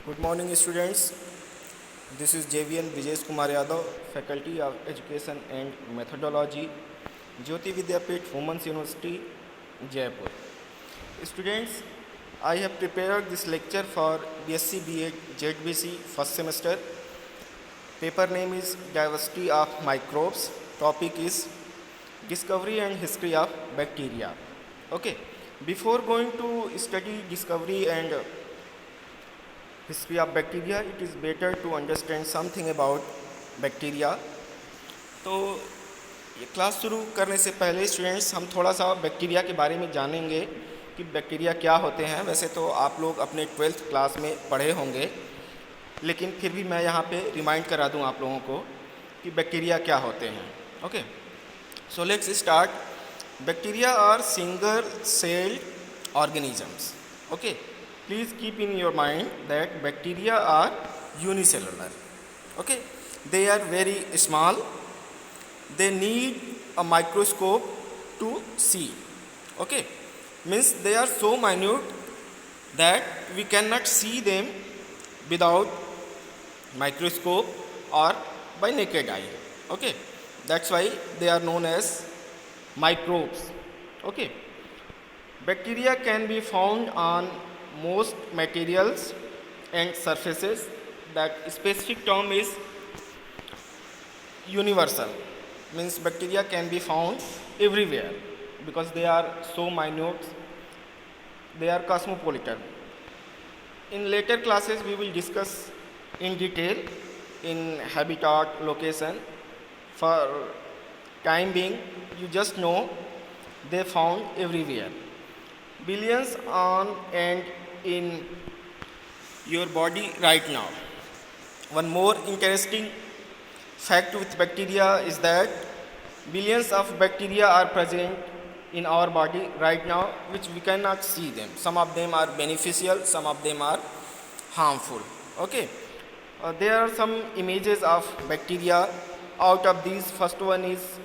Good morning, students. This is JVN Vijesh Kumar Yadav, Faculty of Education and Methodology, Jyoti Vidyapeeth Women's University, Jaipur. Students, I have prepared this lecture for BSc BA ZBC first semester. Paper name is Diversity of Microbes. Topic is Discovery and History of Bacteria. Okay. Before going to study discovery and history of bacteria, it is better to understand something about bacteria. तो ये class शुरू करने से पहले students हम थोड़ा सा bacteria के बारे में जानेंगे कि बैक्टीरिया क्या होते हैं। वैसे तो आप लोग अपने 12th क्लास में पढ़े होंगे, लेकिन फिर भी मैं यहाँ पे रिमाइंड करा दूँ आप लोगों को कि बैक्टीरिया क्या होते हैं। Okay, so let's start. Bacteria are single celled organisms. Okay, please keep in your mind that bacteria are unicellular. Okay, they are very small. They need a microscope to see. Okay, means they are so minute that we cannot see them without microscope or by naked eye. Okay, that's why they are known as microbes. Okay, bacteria can be found on most materials and surfaces. That specific term is universal, means bacteria can be found everywhere because they are so minute, they are cosmopolitan. In later classes we will discuss in detail in habitat, location. For time being, you just know they found everywhere. Billions on and in your body right now. One more interesting fact with bacteria is that billions of bacteria are present in our body right now, which we cannot see them. Some of them are beneficial, some of them are harmful. Okay, there are some images of bacteria. Out of these, first one is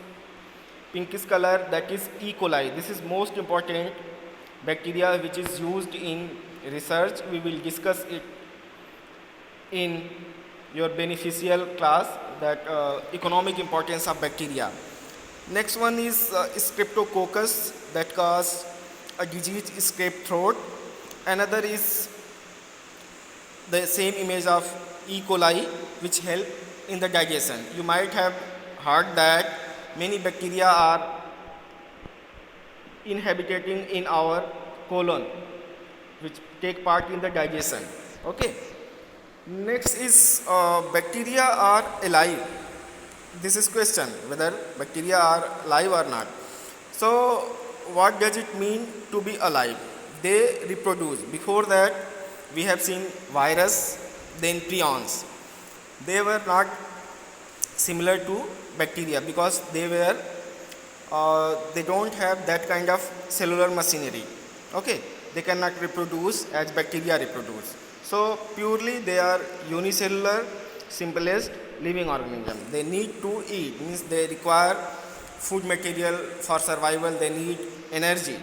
pinkish color, that is E. coli. This is most important bacteria which is used in research. We will discuss it in your beneficial class, that economic importance of bacteria. Next one is Streptococcus, that cause a disease, scrape throat. Another is the same image of E. coli, which help in the digestion. You might have heard that many bacteria are inhabiting in our colon, which take part in the digestion. Okay, next is bacteria are alive. This is question whether bacteria are alive or not. So what does it mean to be alive? They reproduce. Before that we have seen virus, then prions. They were not similar to bacteria because they don't have that kind of cellular machinery. Okay, they cannot reproduce as bacteria reproduce. So purely they are unicellular, simplest living organism. They need to eat, means they require food material for survival. They need energy.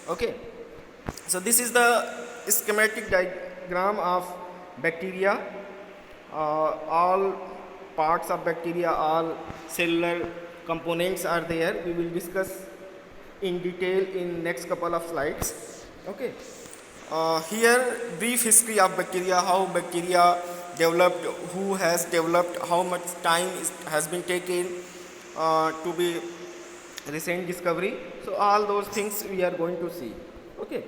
Okay, so this is the schematic diagram of bacteria. All parts of bacteria, all cellular components are there. We will discuss in detail in next couple of slides. Okay, here brief history of bacteria, how bacteria developed, who has developed, how much time has been taken to be recent discovery. So all those things we are going to see. Okay,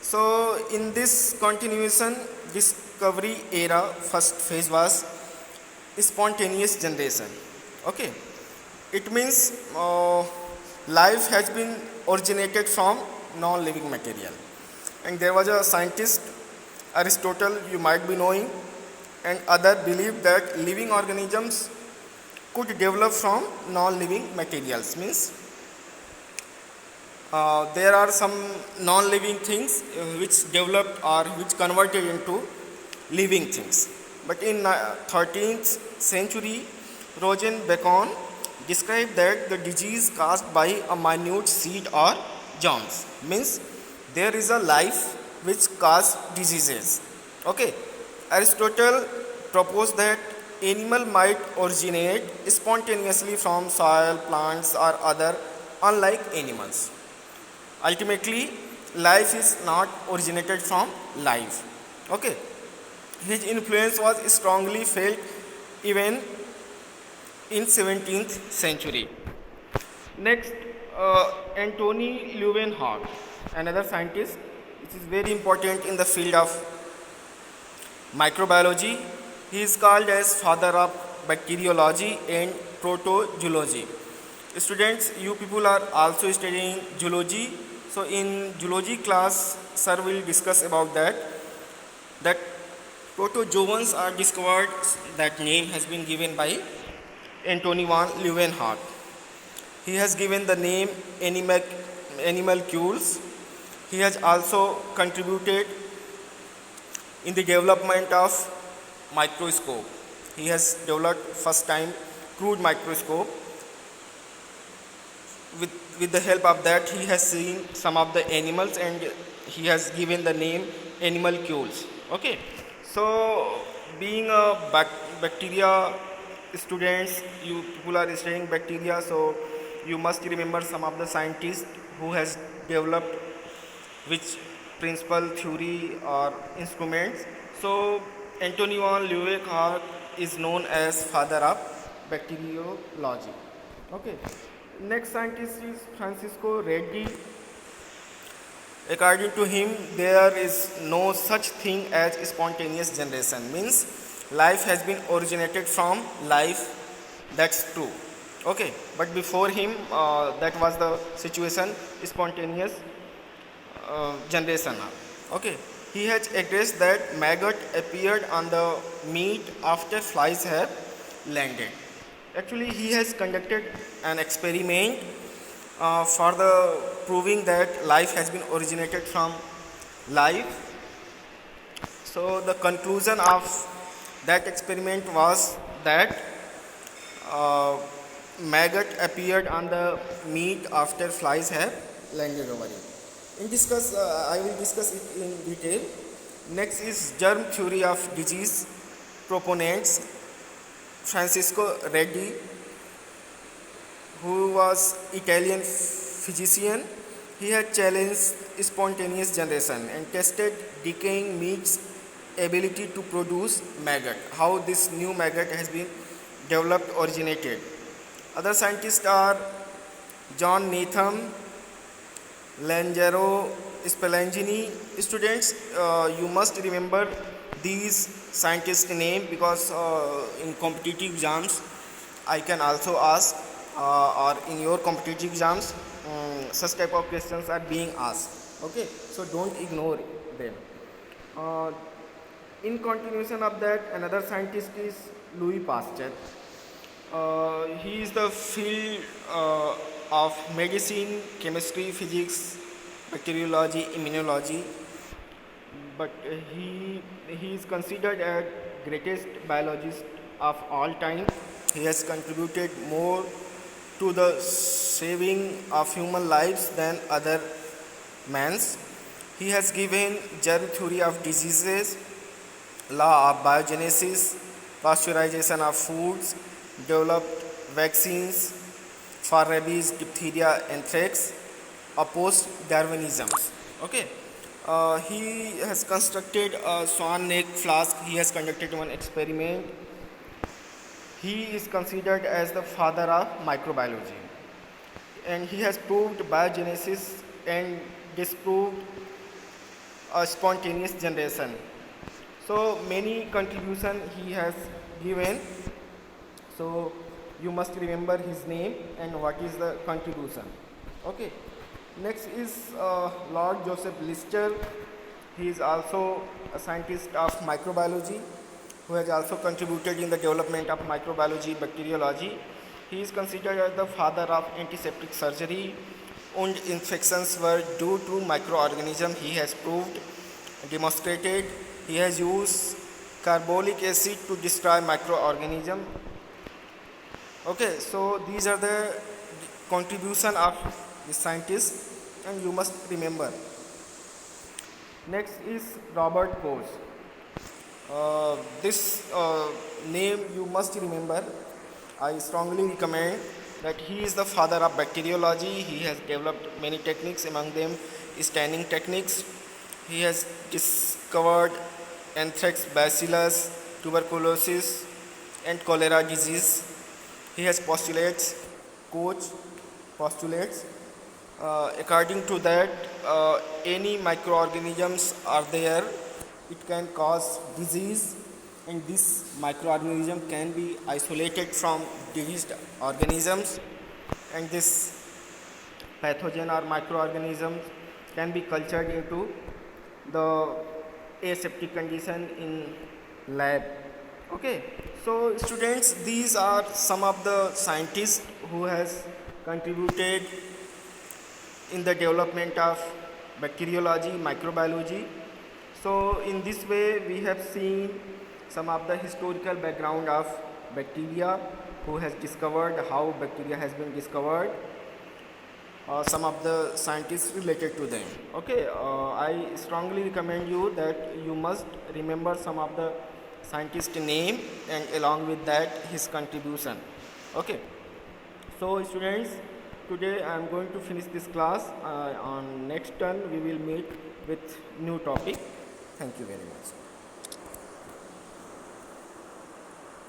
so in this continuation discovery era, first phase was spontaneous generation. Okay, it means life has been originated from non-living material, and there was a scientist, Aristotle, you might be knowing, and other believed that living organisms could develop from non-living materials. Means there are some non-living things which developed or which converted into living things. But in 13th century, Roger Bacon described that the disease caused by a minute seed or germs, means there is a life which cause diseases. Okay, Aristotle proposed that animal might originate spontaneously from soil, plants, or other unlike animals. Ultimately, life is not originated from life. Okay. His influence was strongly felt even in 17th century. Next, Antony Leeuwenhoek, another scientist, which is very important in the field of microbiology. He is called as father of bacteriology and protozoology. Students, you people are also studying zoology. So in zoology class, sir will discuss about that. That protozoans are discovered. That name has been given by Antony van Leeuwenhoek. He has given the name animalcules. He has also contributed in the development of microscope. He has developed first time crude microscope. With the help of that, he has seen some of the animals and he has given the name animalcules. Okay, so being a bacteria students, you people are studying bacteria, so you must remember some of the scientists who has developed which principle, theory or instruments. So Antony van Leeuwenhoek is known as father of bacteriology. Okay. Next scientist is Francisco Redi. According to him, there is no such thing as spontaneous generation. Means life has been originated from life. That's true. Okay, but before him, that was the situation, spontaneous generation. Okay, he has addressed that maggot appeared on the meat after flies have landed. Actually, he has conducted an experiment for the proving that life has been originated from life. So the conclusion of that experiment was that uh, maggot appeared on the meat after flies have landed over it. I will discuss it in detail. Next is germ theory of disease proponents. Francisco Redi, who was Italian physician, he had challenged spontaneous generation and tested decaying meat's ability to produce maggot, how this new maggot has been developed, originated. Other scientists are John Nathan, Langaro Spallanzani. Students, you must remember these scientists' name because in competitive exams I can also ask or in your competitive exams such type of questions are being asked. Okay, so don't ignore them. Uh, in continuation of that, another scientist is Louis Pasteur. He is the field of medicine, chemistry, physics, bacteriology, immunology, but he is considered as greatest biologist of all time. He has contributed more to the saving of human lives than other mans. He has given germ theory of diseases, law of biogenesis, pasteurization of foods, developed vaccines for rabies, diphtheria, anthrax, opposed Darwinism. Okay. He has constructed a swan neck flask. He has conducted one experiment. He is considered as the father of microbiology. And he has proved biogenesis and disproved a spontaneous generation. So many contribution he has given. So you must remember his name and what is the contribution. Okay. Next is Lord Joseph Lister. He is also a scientist of microbiology who has also contributed in the development of microbiology, bacteriology. He is considered as the father of antiseptic surgery. Wound infections were due to microorganisms. He has proved, demonstrated. He has used carbolic acid to destroy microorganisms. Okay, so these are the contribution of the scientist and you must remember. Next is Robert Koch. This name you must remember. I strongly recommend that he is the father of bacteriology. He has developed many techniques, among them staining techniques. He has discovered anthrax, bacillus, tuberculosis, and cholera disease. He has coach postulates. According to that, any microorganisms are there, it can cause disease, and this microorganism can be isolated from diseased organisms, and this pathogen or microorganisms can be cultured into the aseptic condition in lab. Okay, so students, these are some of the scientists who has contributed in the development of bacteriology, microbiology. So in this way we have seen some of the historical background of bacteria, who has discovered how bacteria has been discovered, some of the scientists related to them. Okay, I strongly recommend you that you must remember some of the scientist name and along with that his contribution. Okay, so students, today I am going to finish this class. On next turn we will meet with new topic. Thank you very much.